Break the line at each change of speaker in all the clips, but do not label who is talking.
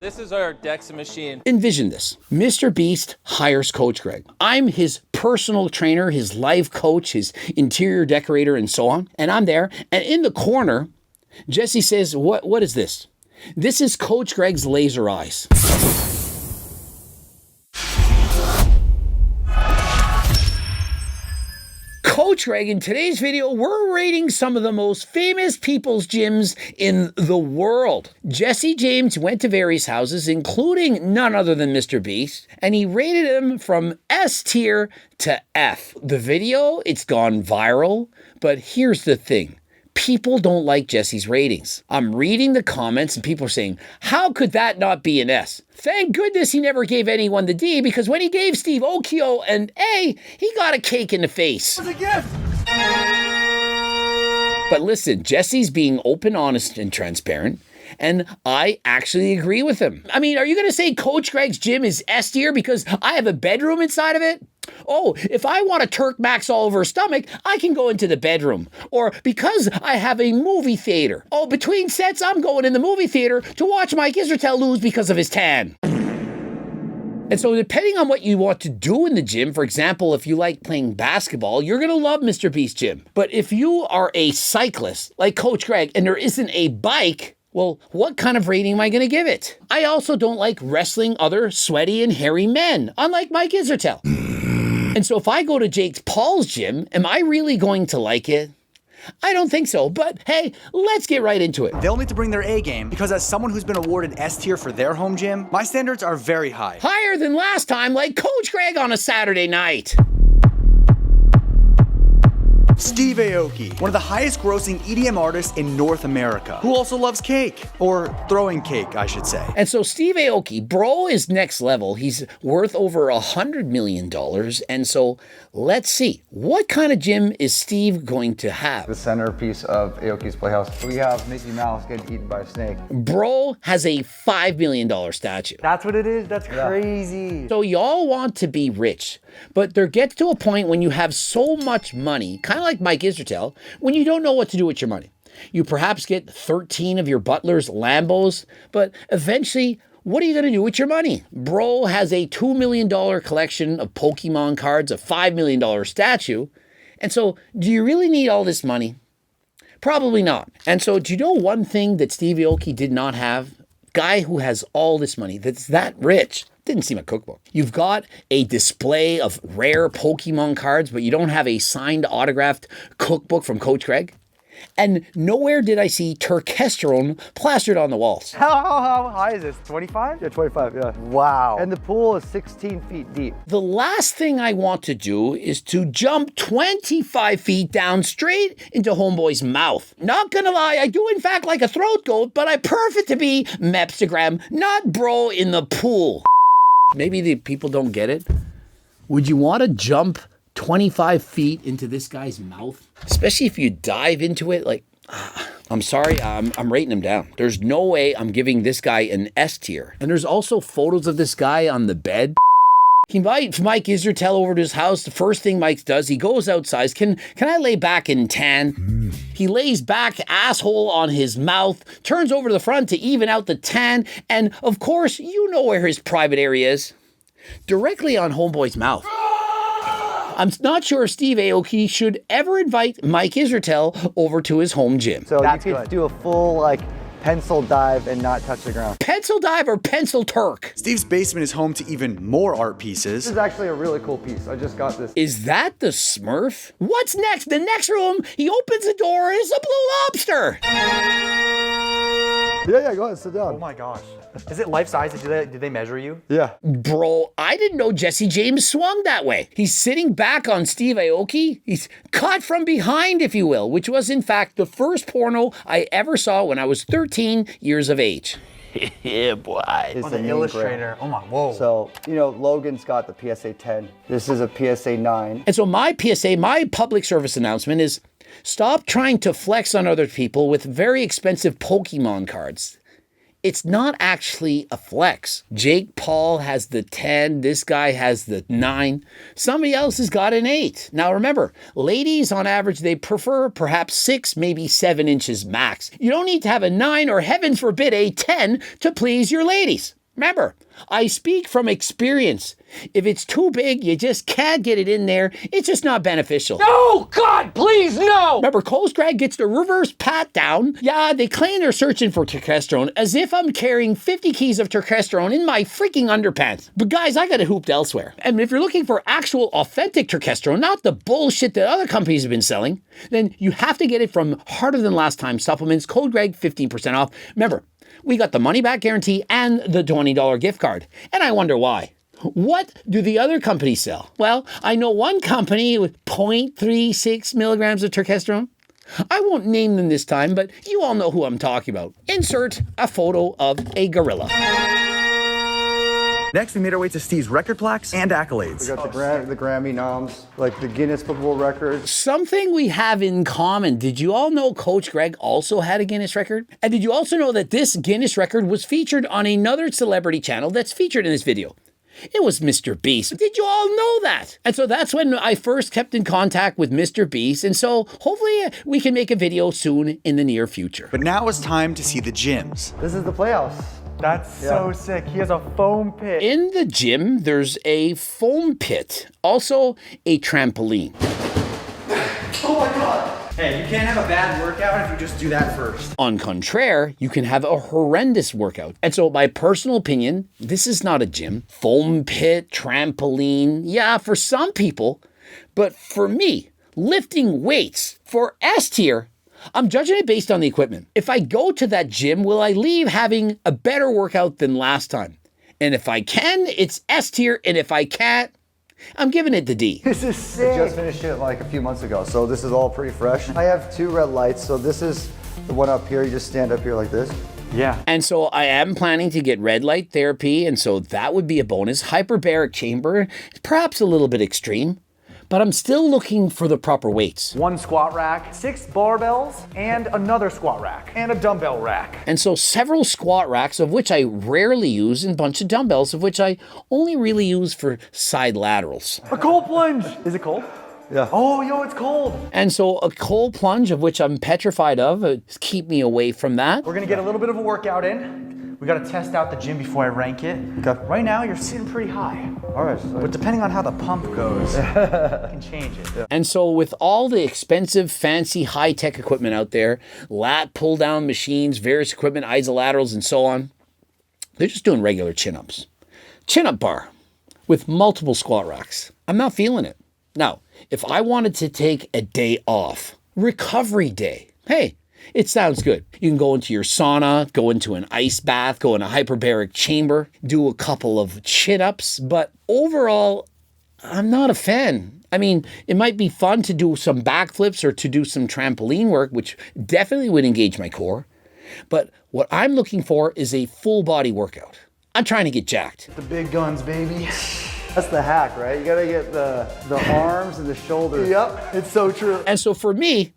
This is our DEXA machine.
Envision this. Mr. Beast hires Coach Greg. I'm his personal trainer, his life coach, his interior decorator, and so on. And I'm there. And in the corner, Jesse says, what is this? This is Coach Greg's laser eyes. Coach Greg, in today's video, we're rating some of the most famous people's gyms in the world. Jesse James went to various houses, including none other than Mr. Beast, and he rated them from S tier to F. The video, it's gone viral, but here's the thing. People don't like Jesse's ratings. I'm reading the comments and people are saying, how could that not be an S? Thank goodness he never gave anyone the D, because when he gave Steve Aoki an A, he got a cake in the face.
It was a gift!
But listen, Jesse's being open, honest, and transparent, and I actually agree with him. I mean, are you going to say Coach Greg's gym is S tier because I have a bedroom inside of it? Oh, if I want a Turk Max all over stomach, I can go into the bedroom. Or because I have a movie theater. Oh, between sets, I'm going in the movie theater to watch Mike Israetel lose because of his tan. And so depending on what you want to do in the gym, for example, if you like playing basketball, you're going to love Mr. Beast Gym. But if you are a cyclist like Coach Greg and there isn't a bike, well, what kind of rating am I going to give it? I also don't like wrestling other sweaty and hairy men, unlike Mike Israetel. And so if I go to Jake Paul's gym, am I really going to like it? I don't think so, but hey, let's get right into it.
They'll need to bring their A game because as someone who's been awarded S tier for their home gym, my standards are very high.
Higher than last time, like Coach Greg on a Saturday night.
Steve Aoki, one of the highest grossing EDM artists in North America, who also loves cake, or throwing cake, I should say.
And so Steve Aoki, bro, is next level. He's worth over $100 million. And so let's see, what kind of gym is Steve going to have?
The centerpiece of Aoki's Playhouse. We have Mickey Mouse getting eaten by a snake.
Bro has a $5 million statue.
That's what it is? That's crazy.
So y'all want to be rich, but there gets to a point when you have so much money, kind of like Mike Israetel, when you don't know what to do with your money. You perhaps get 13 of your butler's Lambos, but eventually, what are you going to do with your money? Bro has a $2 million collection of Pokemon cards, a $5 million statue. And so, do you really need all this money? Probably not. And so, do you know one thing that Steve Aoki did not have? Guy who has all this money, that's that rich, didn't seem a cookbook. You've got a display of rare Pokemon cards, but you don't have a signed, autographed cookbook from Coach Greg. And nowhere did I see Turkesterone plastered on the walls.
How high is this? 25? Yeah, 25, yeah. Wow. And the pool is 16 feet deep.
The last thing I want to do is to jump 25 feet down straight into Homeboy's mouth. Not gonna lie, I do in fact like a throat goat, but I prefer it to be Mepstagram, not bro in the pool. Maybe the people don't get it. Would you want to jump 25 feet into this guy's mouth? Especially if you dive into it, like, I'm sorry, I'm rating him down. There's no way I'm giving this guy an S tier. And there's also photos of this guy on the bed. He invites Mike Israetel over to his house. The first thing Mike does, he goes outside. Can I lay back and tan? He lays back, asshole on his mouth, turns over to the front to even out the tan. And of course, you know where his private area is. Directly on Homeboy's mouth. I'm not sure Steve Aoki should ever invite Mike Israetel over to his home gym.
So you could do a full, pencil dive and not touch the ground.
Pencil dive or pencil Turk?
Steve's basement is home to even more art pieces.
This is actually a really cool piece. I just got this.
Is that the Smurf? What's next? The next room, he opens the door, it's a blue lobster.
Yeah, go ahead, sit down.
Oh my gosh. Is it life size? Did they measure you?
Yeah.
Bro, I didn't know Jesse James swung that way. He's sitting back on Steve Aoki. He's caught from behind, if you will, which was in fact the first porno I ever saw when I was 13 years of age.
Yeah, boy.
It's
Oh, the illustrator. Oh my, whoa.
So, Logan's got the PSA 10. This is a PSA 9.
And so my PSA, my public service announcement is, stop trying to flex on other people with very expensive Pokemon cards. it's not actually a flex. Jake Paul has the 10, this guy has the 9, somebody else has got an 8. Now remember, ladies on average, they prefer perhaps 6, maybe 7 inches max. You don't need to have a 9 or heaven forbid a 10 to please your ladies. Remember, I speak from experience. If it's too big, you just can't get it in there. It's just not beneficial.
No, God, please, no!
Remember, Cole's Greg gets the reverse pat down. Yeah, they claim they're searching for testosterone as if I'm carrying 50 keys of testosterone in my freaking underpants. But guys, I got it hooped elsewhere. And if you're looking for actual authentic testosterone, not the bullshit that other companies have been selling, then you have to get it from Harder Than Last Time Supplements. Code Greg, 15% off. Remember, we got the money back guarantee and the $20 gift card. And I wonder why. What do the other companies sell? Well, I know one company with 0.36 milligrams of testosterone. I won't name them this time, but you all know who I'm talking about. Insert a photo of a gorilla.
Next, we made our way to Steve's record plaques and accolades.
We got the Grammy noms, like the Guinness Book of World Records.
Something we have in common. Did you all know Coach Greg also had a Guinness record? And did you also know that this Guinness record was featured on another celebrity channel that's featured in this video? It was MrBeast. Did you all know that? And so that's when I first kept in contact with MrBeast. And so hopefully we can make a video soon in the near future.
But now it's time to see the gyms.
This is the playhouse.
That's so sick. He has a foam pit.
In the gym, there's a foam pit, also a trampoline.
Oh my God. Hey, you can't have a bad workout if you just do that first.
On contraire, you can have a horrendous workout. And so my personal opinion, this is not a gym. Foam pit, trampoline, yeah, for some people. But for me, lifting weights for S tier, I'm judging it based on the equipment. If I go to that gym, will I leave having a better workout than last time? And if I can, it's S tier. And if I can't, I'm giving it the D.
This is sick. I just finished it like a few months ago, so this is all pretty fresh. I have 2 red lights, so this is the one up here. You just stand up here like this.
Yeah.
And so I am planning to get red light therapy, and so that would be a bonus. Hyperbaric chamber, perhaps a little bit extreme, but I'm still looking for the proper weights.
1 squat rack, 6 barbells, and another squat rack, and a dumbbell rack.
And so several squat racks, of which I rarely use, and a bunch of dumbbells, of which I only really use for side laterals.
A cold plunge. Is it cold?
Yeah.
Oh, yo, it's cold.
And so a cold plunge, of which I'm petrified of, keep me away from that.
We're gonna get a little bit of a workout in. We gotta test out the gym before I rank it.
Okay.
Right now, you're sitting pretty high.
All right.
But depending on how the pump goes, you can change it. Yeah.
And so with all the expensive, fancy, high-tech equipment out there, lat pull-down machines, various equipment, isolaterals, and so on, they're just doing regular chin-ups. Chin-up bar with multiple squat racks. I'm not feeling it. Now, if I wanted to take a day off, recovery day, hey, it sounds good. You can go into your sauna, go into an ice bath, go in a hyperbaric chamber, do a couple of chin-ups, but overall, I'm not a fan. I mean, it might be fun to do some backflips or to do some trampoline work, which definitely would engage my core, but what I'm looking for is a full body workout. I'm trying to get jacked.
The big guns, baby.
That's the hack, right? You gotta get the arms and the shoulders.
Yep, it's so true.
And so for me,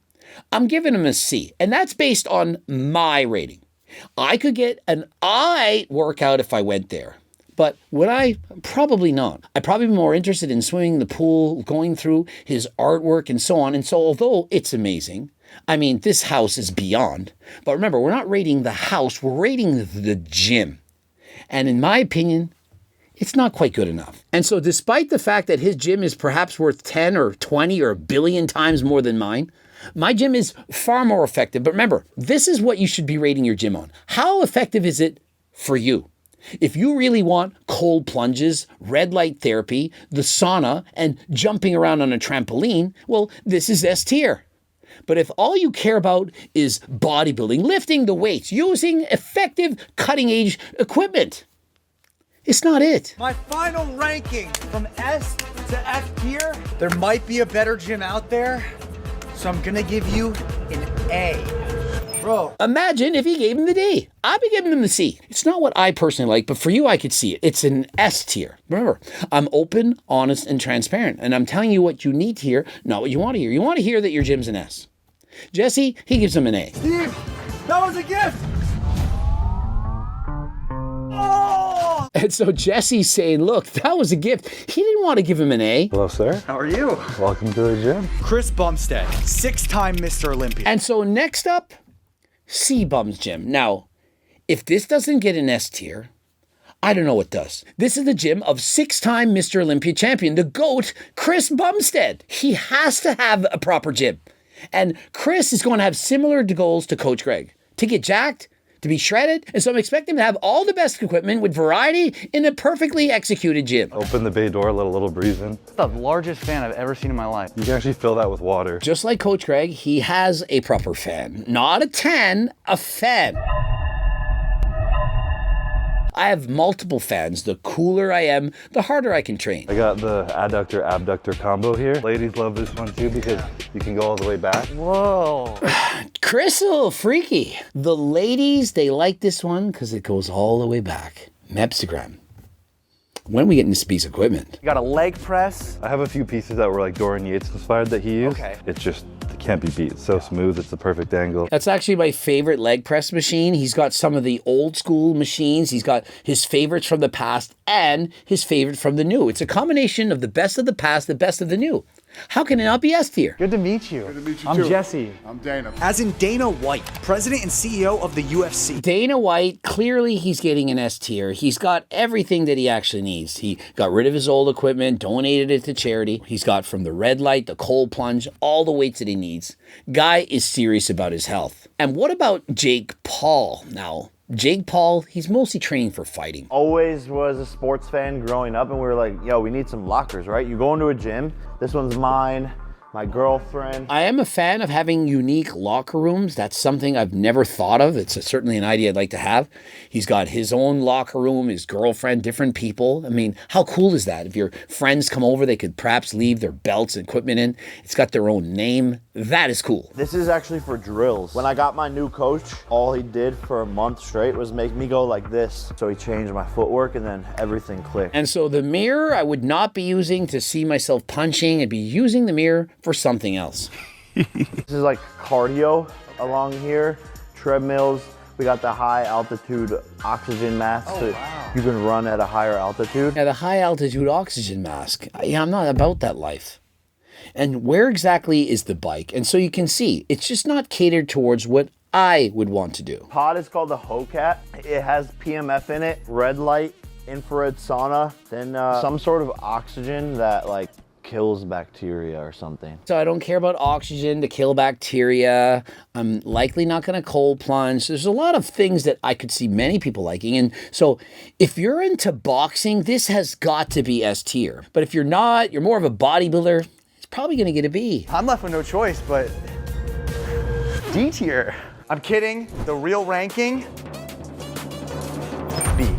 I'm giving him a C, and that's based on my rating. I could get an I workout if I went there, but would I? Probably not. I'd probably be more interested in swimming in the pool, going through his artwork and so on. And so although it's amazing, I mean, this house is beyond, but remember, we're not rating the house, we're rating the gym. And in my opinion, it's not quite good enough. And so despite the fact that his gym is perhaps worth 10 or 20 or a billion times more than mine, my gym is far more effective. But remember, this is what you should be rating your gym on. How effective is it for you? If you really want cold plunges, red light therapy, the sauna, and jumping around on a trampoline, well, this is S tier. But if all you care about is bodybuilding, lifting the weights, using effective cutting-edge equipment, it's not it.
My final ranking from S to F tier, there might be a better gym out there, so I'm gonna give you an A. Bro.
Imagine if he gave him the D. I'd be giving him the C. It's not what I personally like, but for you, I could see it. It's an S tier. Remember, I'm open, honest, and transparent, and I'm telling you what you need to hear, not what you want to hear. You want to hear that your gym's an S. Jesse, he gives him an A.
Steve, that was a gift!
And so Jesse's saying, look, that was a gift. He didn't want to give him an A.
Hello, sir.
How are you?
Welcome to the gym.
Chris Bumstead, 6-time Mr. Olympia.
And so next up, C-Bum's gym. Now, if this doesn't get an S tier, I don't know what does. This is the gym of 6-time Mr. Olympia champion, the GOAT, Chris Bumstead. He has to have a proper gym. And Chris is going to have similar goals to Coach Greg. To get jacked, to be shredded, and so I'm expecting him to have all the best equipment with variety in a perfectly executed gym.
Open the bay door, let a little breeze in.
It's the largest fan I've ever seen in my life.
You can actually fill that with water.
Just like Coach Greg, he has a proper fan. Not a 10, a fan. I have multiple fans. The cooler I am, the harder I can train.
I got the adductor abductor combo here. Ladies love this one too because you can go all the way back.
Whoa.
Chris, a little freaky. The ladies, they like this one because it goes all the way back. Mepsigram. When are we getting this piece of equipment?
You got a leg press.
I have a few pieces that were like Dorian Yates inspired that he used.
Okay.
It's just, it can't be beat. It's so smooth, it's the perfect angle.
That's actually my favorite leg press machine. He's got some of the old school machines. He's got his favorites from the past and his favorite from the new. It's a combination of the best of the past, the best of the new. How can it not be S tier?
Good to meet you.
Good to meet you
I'm
too.
Jesse.
I'm Dana.
As in Dana White, president and CEO of the UFC.
Dana White, clearly he's getting an S tier. He's got everything that he actually needs. He got rid of his old equipment, donated it to charity. He's got from the red light, the cold plunge, all the weights that he needs. Guy is serious about his health. And what about Jake Paul? Now, Jake Paul, he's mostly training for fighting.
Always was a sports fan growing up, and we were like, yo, we need some lockers, right? You go into a gym, this one's mine, my girlfriend.
I am a fan of having unique locker rooms. That's something I've never thought of. It's certainly an idea I'd like to have. He's got his own locker room, his girlfriend, different people. I mean, how cool is that? If your friends come over, they could perhaps leave their belts and equipment in. It's got their own name. That is cool.
This is actually for drills. When I got my new coach, all he did for a month straight was make me go like this. So he changed my footwork and then everything clicked.
And so the mirror I would not be using to see myself punching. I'd be using the mirror for something else.
This is like cardio along here, treadmills. We got the high altitude oxygen mask so you can run at a higher altitude.
Yeah, the high altitude oxygen mask. Yeah, I'm not about that life. And where exactly is the bike? And so you can see, it's just not catered towards what I would want to do.
Pod is called the Hocat. It has PMF in it, red light, infrared sauna, then some sort of oxygen that like kills bacteria or something.
So I don't care about oxygen to kill bacteria. I'm likely not going to cold plunge. There's a lot of things that I could see many people liking. And so if you're into boxing, this has got to be S tier. But if you're not, you're more of a bodybuilder, it's probably going to get a B.
I'm left with no choice, but D tier. I'm kidding. The real ranking, B.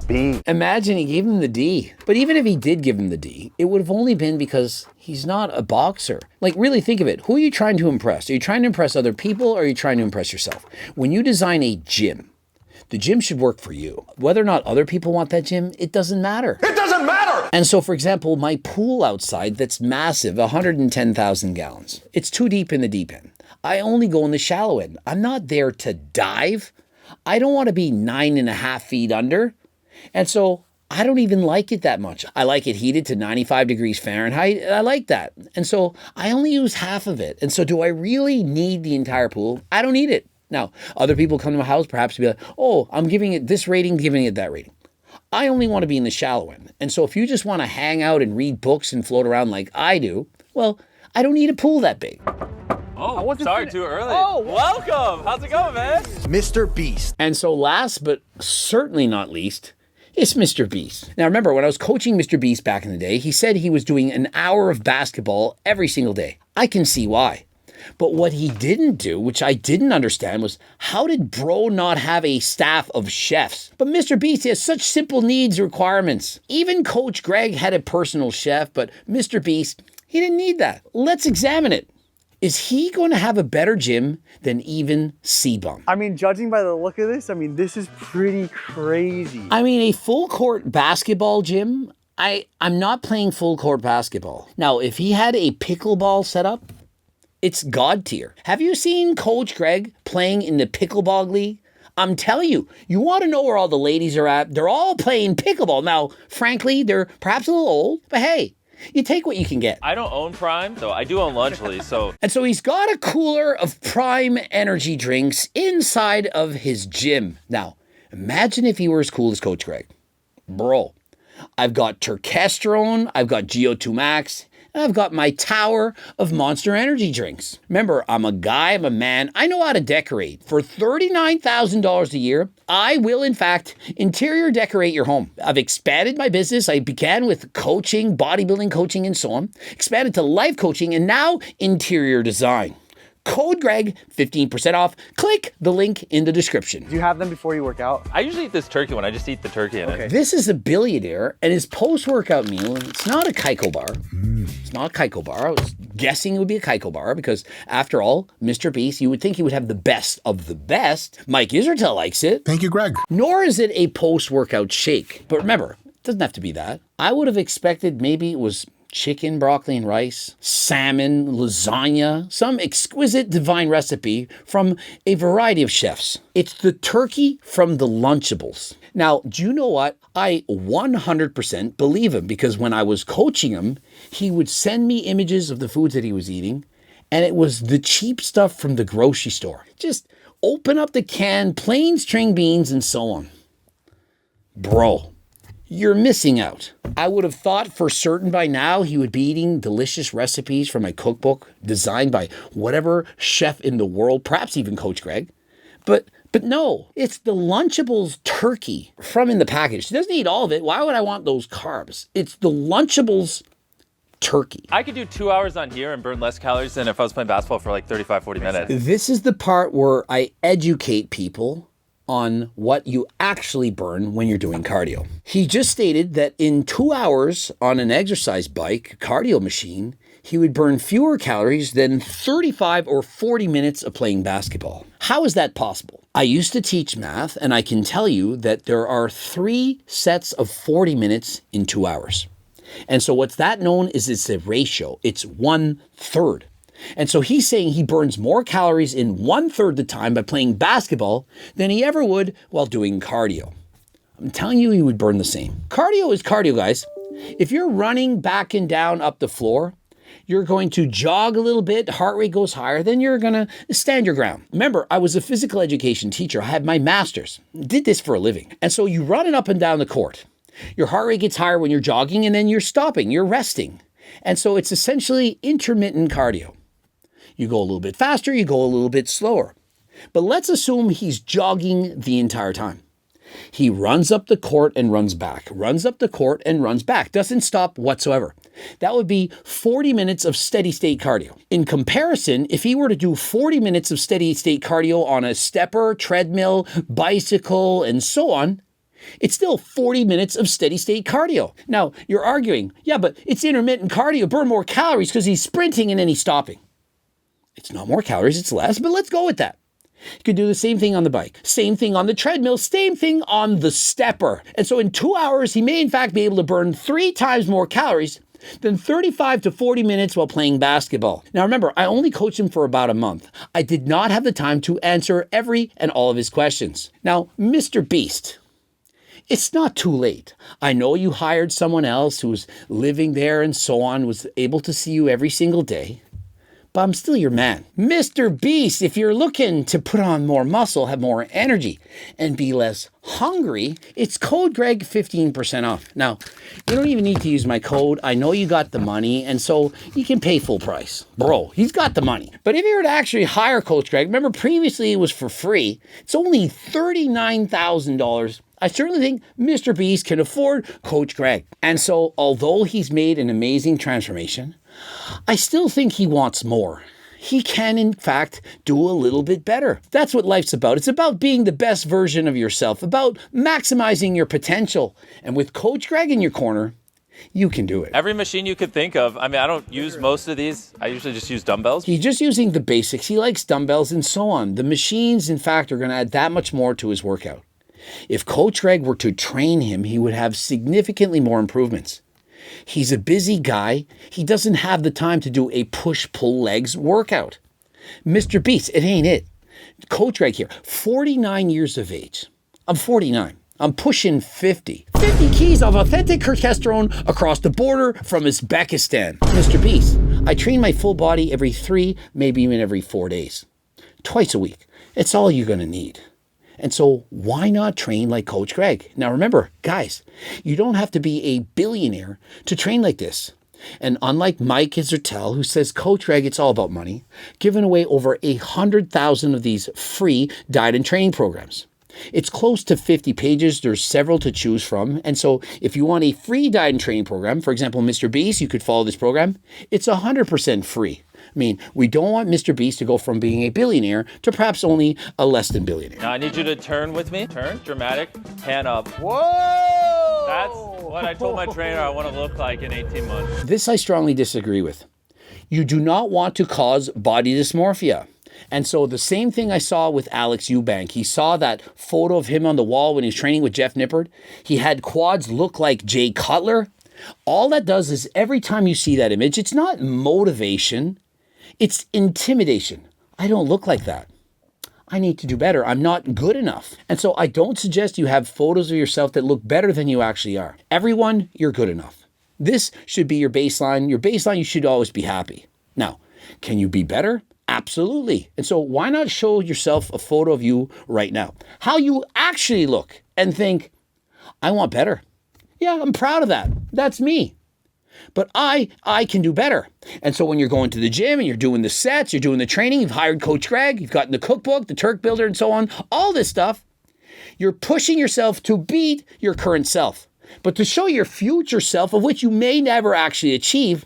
B.
Imagine he gave him the D. But even if he did give him the D, it would have only been because he's not a boxer. Like, really think of it. Who are you trying to impress? Are you trying to impress other people or are you trying to impress yourself? When you design a gym, the gym should work for you. Whether or not other people want that gym, it doesn't matter.
It doesn't matter!
And so, for example, my pool outside that's massive, 110,000 gallons. It's too deep in the deep end. I only go in the shallow end. I'm not there to dive. I don't want to be 9.5 feet under. And so I don't even like it that much. I like it heated to 95 degrees Fahrenheit. I like that. And so I only use half of it. And so do I really need the entire pool? I don't need it. Now, other people come to my house, perhaps to be like, oh, I'm giving it this rating, giving it that rating. I only want to be in the shallow end. And so if you just want to hang out and read books and float around like I do, well, I don't need a pool that big.
Oh, sorry, too early. Oh, welcome. How's it going, man?
MrBeast.
And so last but certainly not least, it's MrBeast. Now remember, when I was coaching MrBeast back in the day, he said he was doing an hour of basketball every single day. I can see why. But what he didn't do, which I didn't understand, was how did bro not have a staff of chefs? But MrBeast has such simple needs requirements. Even Coach Greg had a personal chef, but MrBeast, he didn't need that. Let's examine it. Is he going to have a better gym than even C-Bum?
I mean, judging by the look of this, I mean, this is pretty crazy.
I mean, a full court basketball gym, I'm not playing full court basketball. Now, if he had a pickleball setup, it's God tier. Have you seen Coach Greg playing in the pickleball league? I'm telling you, you want to know where all the ladies are at? They're all playing pickleball. Now, frankly, they're perhaps a little old, but hey, you take what you can get.
I don't own Prime, though I do own Lunchly, so.
And so he's got a cooler of Prime energy drinks inside of his gym. Now, imagine if he were as cool as Coach Greg. Bro, I've got Turkesterone, I've got GO2 Max, and I've got my tower of Monster energy drinks. Remember, I'm a guy, I'm a man, I know how to decorate. For $39,000 a year, I will, in fact, interior decorate your home. I've expanded my business. I began with coaching, bodybuilding coaching, and so on. Expanded to life coaching, and now interior design. Code Greg, 15% off. Click the link in the description.
Do you have them before you work out?
I usually eat this turkey one. I just eat the turkey in it.
This is a billionaire, and his post-workout meal, it's not a Kaiko bar. It's not a Kaiko bar. I was guessing it would be a Kaiko bar because, after all, MrBeast, you would think he would have the best of the best. Mike Israetel likes it.
Thank you, Greg.
Nor is it a post-workout shake. But remember, it doesn't have to be that. I would have expected maybe it was chicken, broccoli, and rice, salmon, lasagna, some exquisite divine recipe from a variety of chefs. It's the turkey from the Lunchables. Now, do you know what? I 100% believe him because when I was coaching him, he would send me images of the foods that he was eating, and it was the cheap stuff from the grocery store. Just open up the can, plain string beans, and so on. Bro, you're missing out. I would have thought for certain by now he would be eating delicious recipes from a cookbook designed by whatever chef in the world, perhaps even Coach Greg. But no, it's the Lunchables turkey from in the package. He doesn't eat all of it. Why would I want those carbs? It's the Lunchables turkey.
I could do 2 hours on here and burn less calories than if I was playing basketball for like 35, 40 minutes.
This is the part where I educate people on what you actually burn when you're doing cardio. He just stated that in 2 hours on an exercise bike, cardio machine, he would burn fewer calories than 35 or 40 minutes of playing basketball. How is that possible? I used to teach math, and I can tell you that there are 3 sets of 40 minutes in 2 hours. And so what's that known is it's a ratio. It's 1/3. And so he's saying he burns more calories in 1/3 the time by playing basketball than he ever would while doing cardio. I'm telling you, he would burn the same. Cardio is cardio, guys. If you're running back and down up the floor, you're going to jog a little bit, heart rate goes higher, then you're gonna stand your ground. Remember, I was a physical education teacher. I had my master's, did this for a living. And so you run it up and down the court. Your heart rate gets higher when you're jogging, and then you're stopping, you're resting. And so it's essentially intermittent cardio. You go a little bit faster, you go a little bit slower. But let's assume he's jogging the entire time. He runs up the court and runs back, runs up the court and runs back, doesn't stop whatsoever. That would be 40 minutes of steady state cardio. In comparison, if he were to do 40 minutes of steady state cardio on a stepper, treadmill, bicycle, and so on, it's still 40 minutes of steady state cardio. Now, you're arguing, yeah, but it's intermittent cardio, burn more calories because he's sprinting and then he's stopping. It's not more calories, it's less, but let's go with that. You could do the same thing on the bike, same thing on the treadmill, same thing on the stepper. And so in 2 hours, he may in fact be able to burn 3 times more calories than 35 to 40 minutes while playing basketball. Now remember, I only coached him for about a month. I did not have the time to answer every and all of his questions. Now, MrBeast, it's not too late. I know you hired someone else who was living there and so on, was able to see you every single day. But I'm still your man. MrBeast, if you're looking to put on more muscle, have more energy, and be less hungry, it's code Greg 15% off. Now, you don't even need to use my code. I know you got the money, and so you can pay full price. Bro, he's got the money. But if you were to actually hire Coach Greg, remember previously it was for free, it's only $39,000. I certainly think MrBeast can afford Coach Greg. And so, although he's made an amazing transformation, I still think he wants more. He can, in fact, do a little bit better. That's what life's about. It's about being the best version of yourself, about maximizing your potential. And with Coach Greg in your corner, you can do it.
Every machine you could think of. I mean, I don't use most of these. I usually just use dumbbells.
He's just using the basics. He likes dumbbells and so on. The machines, in fact, are going to add that much more to his workout. If Coach Greg were to train him, he would have significantly more improvements. He's a busy guy. He doesn't have the time to do a push-pull legs workout. MrBeast, it ain't it. Coach Greg here, 49 years of age. I'm 49. I'm pushing 50. 50 keys of authentic testosterone across the border from Uzbekistan. MrBeast, I train my full body every 3, maybe even every 4 days. Twice a week. It's all you're gonna need. And so why not train like Coach Greg? Now remember, guys, you don't have to be a billionaire to train like this. And unlike Mike Isertel, who says, Coach Greg, it's all about money, giving away over 100,000 of these free diet and training programs. It's close to 50 pages. There's several to choose from. And so if you want a free diet and training program, for example, MrBeast, you could follow this program. It's 100% free. I mean, we don't want MrBeast to go from being a billionaire to perhaps only a less than billionaire.
Now I need you to turn with me. Turn, dramatic, hand up.
Whoa!
That's what I told my trainer I want to look like in 18 months.
This I strongly disagree with. You do not want to cause body dysmorphia. And so the same thing I saw with Alex Eubank. He saw that photo of him on the wall when he was training with Jeff Nippard. He had quads look like Jay Cutler. All that does is every time you see that image, it's not motivation, it's intimidation. I don't look like that. I need to do better. I'm not good enough. And so I don't suggest you have photos of yourself that look better than you actually are. Everyone, you're good enough. This should be your baseline. Your baseline, you should always be happy. Now, can you be better? Absolutely. And so why not show yourself a photo of you right now? How you actually look and think, I want better. Yeah, I'm proud of that. That's me. But I can do better. And so when you're going to the gym and you're doing the sets, you're doing the training, you've hired Coach Greg, you've gotten the cookbook, the Turk Builder, and so on, all this stuff, you're pushing yourself to beat your current self. But to show your future self, of which you may never actually achieve,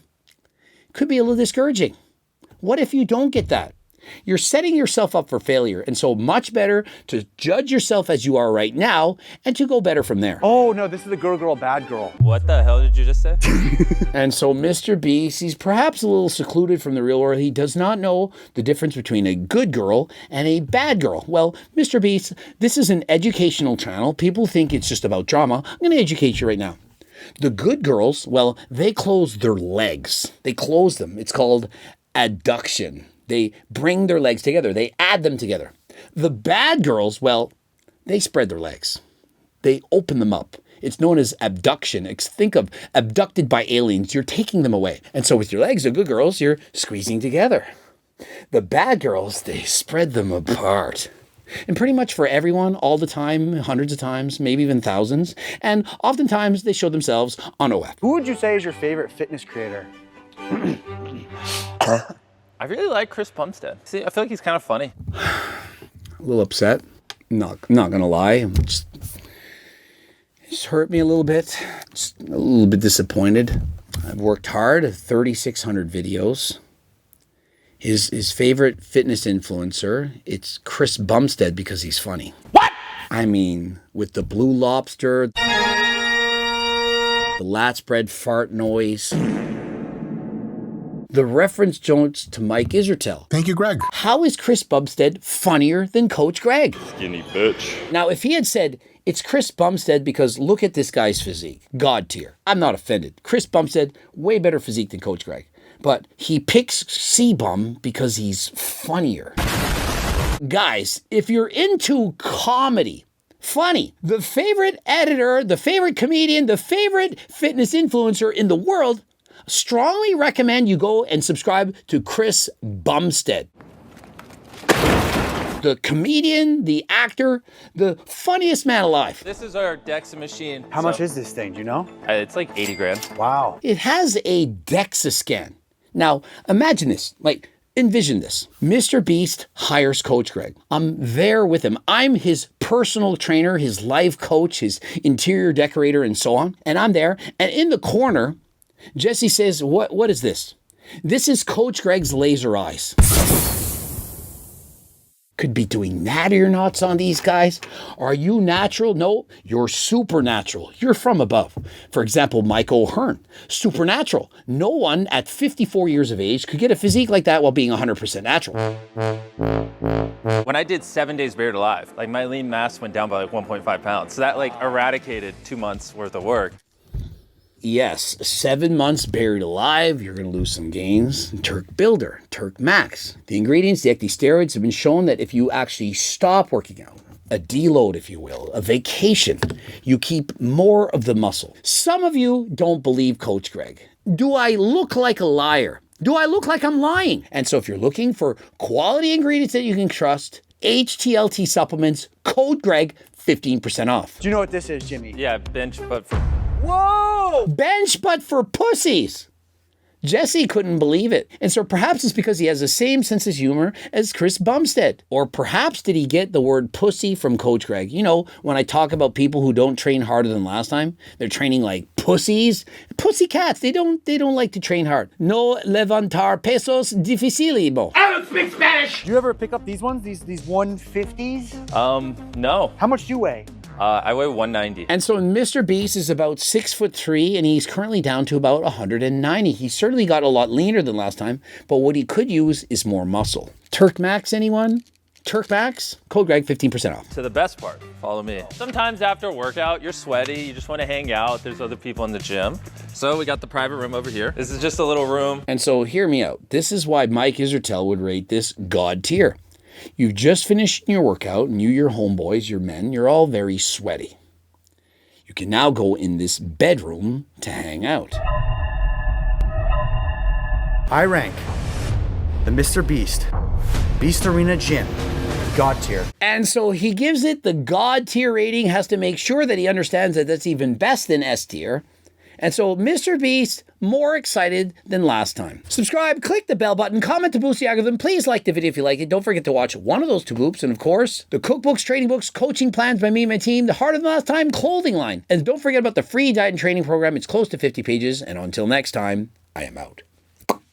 could be a little discouraging. What if you don't get that? You're setting yourself up for failure. And so much better to judge yourself as you are right now and to go better from there.
Oh no, this is the girl, bad girl.
What the hell did you just say?
And so MrBeast, he's perhaps a little secluded from the real world. He does not know the difference between a good girl and a bad girl. Well, MrBeast, this is an educational channel. People think it's just about drama. I'm going to educate you right now. The good girls, well, they close their legs. They close them. It's called adduction. They bring their legs together. They add them together. The bad girls, well, they spread their legs. They open them up. It's known as abduction. Think of abducted by aliens. You're taking them away. And so with your legs, the good girls, you're squeezing together. The bad girls, they spread them apart. And pretty much for everyone, all the time, hundreds of times, maybe even thousands. And oftentimes they show themselves on OF.
Who would you say is your favorite fitness creator?
I really like Chris Bumstead. See, I feel like he's kind of funny.
A little upset. Not gonna lie. It's hurt me a little bit. Just a little bit disappointed. I've worked hard, 3,600 videos. His favorite fitness influencer, it's Chris Bumstead because he's funny. What? I mean, with the blue lobster, the lat spread fart noise, the reference joints to Mike Isertel.
Thank you, Greg.
How is Chris Bumstead funnier than Coach Greg?
Skinny bitch.
Now, if he had said, it's Chris Bumstead because look at this guy's physique, God tier, I'm not offended. Chris Bumstead, way better physique than Coach Greg. But he picks C-Bum because he's funnier. Guys, if you're into comedy, funny, the favorite editor, the favorite comedian, the favorite fitness influencer in the world, strongly recommend you go and subscribe to Chris Bumstead. The comedian, the actor, the funniest man alive.
This is our DEXA machine.
How much is this thing, do you know?
It's like 80 grand.
Wow.
It has a DEXA scan. Now, imagine this, envision this. MrBeast hires Coach Greg. I'm there with him. I'm his personal trainer, his life coach, his interior decorator, and so on. And I'm there, and in the corner, Jesse says, what is this? This is Coach Greg's laser eyes. Could be doing natty or nots on these guys. Are you natural? No, you're supernatural. You're from above. For example, Mike O'Hearn, supernatural. No one at 54 years of age could get a physique like that while being 100% natural.
When I did 7 days buried alive, my lean mass went down by 1.5 pounds. So that eradicated 2 months worth of work.
Yes, 7 months buried alive, you're going to lose some gains. Turk Builder, Turk Max. The ingredients, the active steroids, have been shown that if you actually stop working out, a deload, if you will, a vacation, you keep more of the muscle. Some of you don't believe Coach Greg. Do I look like a liar? Do I look like I'm lying? And so if you're looking for quality ingredients that you can trust, HTLT supplements, code Greg, 15% off.
Do you know what this is, Jimmy?
Yeah, bench, but for
Whoa!
Bench but for pussies. Jesse couldn't believe it. And so perhaps it's because he has the same sense of humor as Chris Bumstead. Or perhaps did he get the word pussy from Coach Greg? You know, when I talk about people who don't train harder than last time, they're training like pussies. Pussy cats, they don't like to train hard. No levantar pesos dificilimo.
I don't speak Spanish!
Do you ever pick up these ones? These 150s?
no.
How much do you weigh?
I weigh 190.
And so MrBeast is about 6'3", and he's currently down to about 190. He certainly got a lot leaner than last time, but what he could use is more muscle. Turk Max, anyone? Turk Max? Code Greg, 15% off.
To the best part, follow me. Sometimes after a workout, you're sweaty, you just want to hang out. There's other people in the gym. So we got the private room over here. This is just a little room.
And so hear me out. This is why Mike Isertel would rate this God tier. You've just finished your workout, and your homeboys, your men, you're all very sweaty. You can now go in this bedroom to hang out.
I rank the MrBeast Beast Arena Gym God tier.
And so he gives it the God tier rating, has to make sure that he understands that that's even best than S tier. And so MrBeast, more excited than last time. Subscribe, click the bell button, comment to boost the algorithm. Please like the video if you like it. Don't forget to watch one of those 2 boops. And of course, the cookbooks, training books, coaching plans by me and my team, the Harder Than Last Time clothing line. And don't forget about the free diet and training program. It's close to 50 pages. And until next time, I am out.